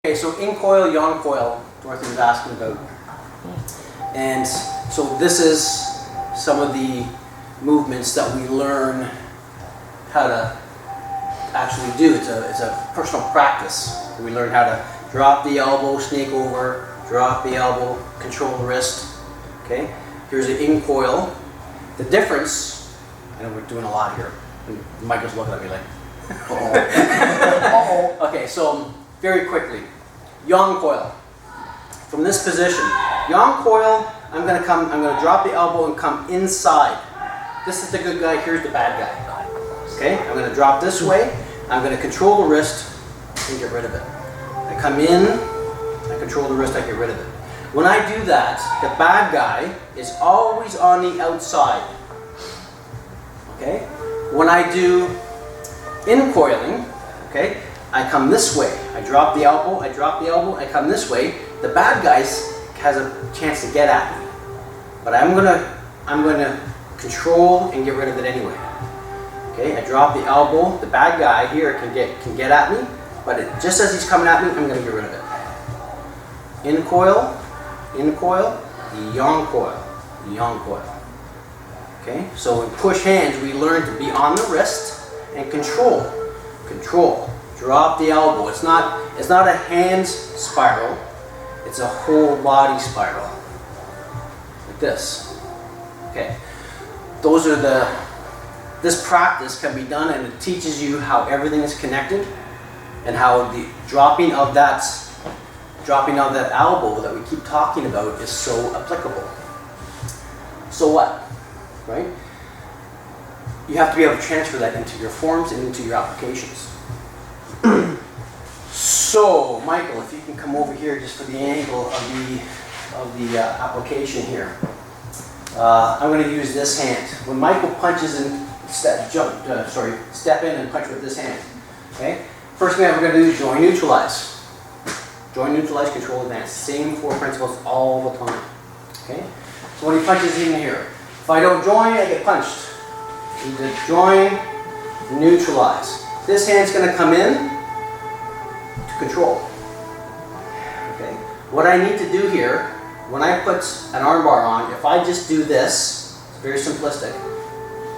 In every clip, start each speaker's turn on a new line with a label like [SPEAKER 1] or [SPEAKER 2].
[SPEAKER 1] Okay, so in coil, yang coil, Dorothy was asking about. And so this is some of the movements that we learn how to actually do. It's a personal practice. We learn how to drop the elbow, snake over, drop the elbow, control the wrist. Okay, here's an in coil. The difference, I know we're doing a lot here. Michael's looking at me like, uh-oh. Okay, so very quickly, yang coil. From this position, yang coil, I'm going to drop the elbow and come inside. This is the good guy, here's the bad guy. Okay, I'm going to drop this way, I'm going to control the wrist and get rid of it. I come in, I control the wrist, I get rid of it. When I do that, the bad guy is always on the outside. Okay? When I do in coiling, okay, I come this way. I drop the elbow, I come this way. The bad guy has a chance to get at me. But I'm gonna control and get rid of it anyway. Okay, I drop the elbow. The bad guy here can get at me, but just as he's coming at me, I'm gonna get rid of it. In coil, yang coil. Okay, so in push hands, we learn to be on the wrist and control. Drop the elbow. It's not a hand spiral. It's a whole body spiral. Like this. Okay. This practice can be done, and it teaches you how everything is connected and how the dropping of that elbow that we keep talking about is so applicable. So what? Right? You have to be able to transfer that into your forms and into your applications. So, Michael, if you can come over here just for the angle of the application here. I'm going to use this hand. When Michael punches in, step in and punch with this hand. Okay? First thing we're going to do is join, neutralize. Join, neutralize, control, advance. Same four principles all the time. Okay? So when he punches in here, if I don't join, I get punched. You need to join, neutralize. This hand's going to come in to control. Okay? What I need to do here, when I put an armbar on, if I just do this, it's very simplistic,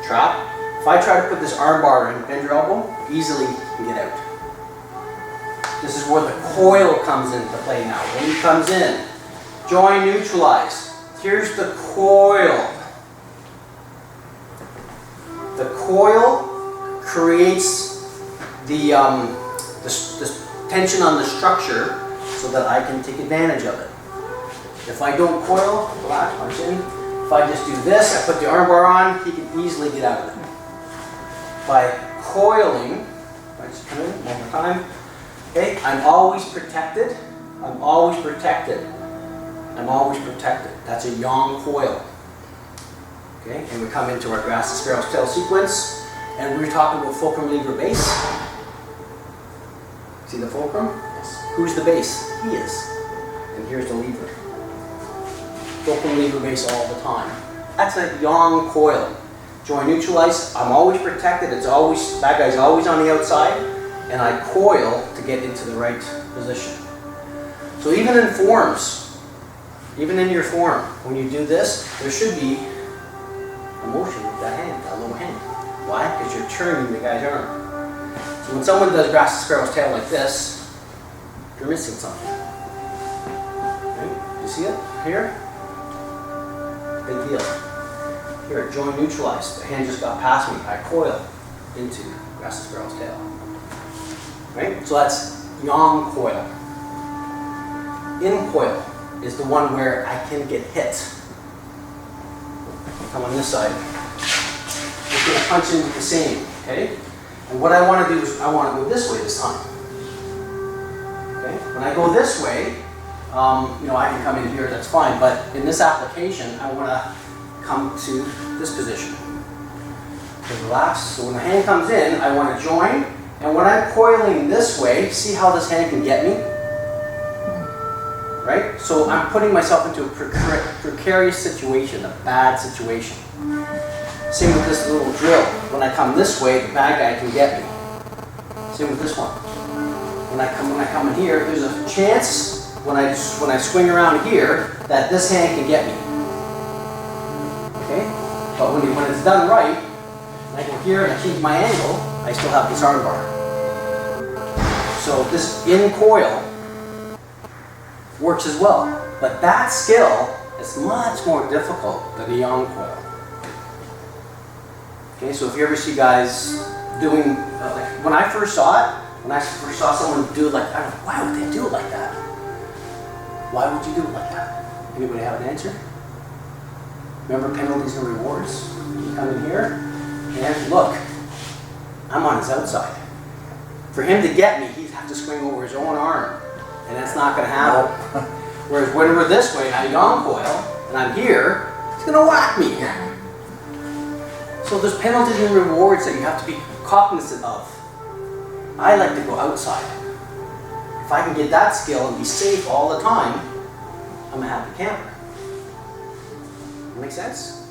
[SPEAKER 1] trap. If I try to put this armbar in, bend your elbow, easily you can get out. This is where the coil comes into play now. When he comes in, join, neutralize. Here's the coil. The coil creates the tension on the structure so that I can take advantage of it. If I don't coil, relax, punch in. If I just do this, I put the armbar on, he can easily get out of it. By coiling, I just come in one more time. Okay, I'm always protected. I'm always protected. I'm always protected. That's a yang coil. Okay, and we come into our grass and sparrow's tail sequence, and we're talking about fulcrum, lever, base. See the fulcrum? Yes. Who's the base? He is. And here's the lever. Fulcrum, lever, base all the time. That's a yang coil. Join, neutralize. I'm always protected. It's always, that guy's always on the outside, and I coil to get into the right position. So even in forms, even in your form, when you do this, there should be a motion with that hand, that little hand. Why? Because you're turning the guy's arm. So when someone does grass and sparrow's tail like this, you're missing something. Right? You see it here? Big deal. Here, join, neutralize. The hand just got past me. I coil into grass and sparrow's tail. Right? So that's yang coil. In coil is the one where I can get hit. Come on this side. I'm going to punch into the same. Okay? And what I want to do is I want to go this way this time. Okay? When I go this way, I can come in here, that's fine. But in this application, I want to come to this position. Okay, relax. So when the hand comes in, I want to join. And when I'm coiling this way, see how this hand can get me? Right? So I'm putting myself into a precarious situation, a bad situation. Same with this little drill. When I come this way, the bad guy can get me. Same with this one. When when I come in here, there's a chance when I swing around here that this hand can get me. Okay? But when it's done right, and I go here and I change my angle, I still have this arm bar. So this in coil works as well. But that skill is much more difficult than the on coil. Okay, so if you ever see guys doing, like when I first saw it, when I first saw someone do it like, I don't know, why would they do it like that? Why would you do it like that? Anybody have an answer? Remember penalties and rewards? You come in here, and look, I'm on his outside. For him to get me, he'd have to swing over his own arm, and that's not going to happen. Whereas when we're this way, and I on coil, and I'm here, he's going to whack me. So there's penalties and rewards that you have to be cognizant of. I like to go outside. If I can get that skill and be safe all the time, I'm a happy camper. Make sense?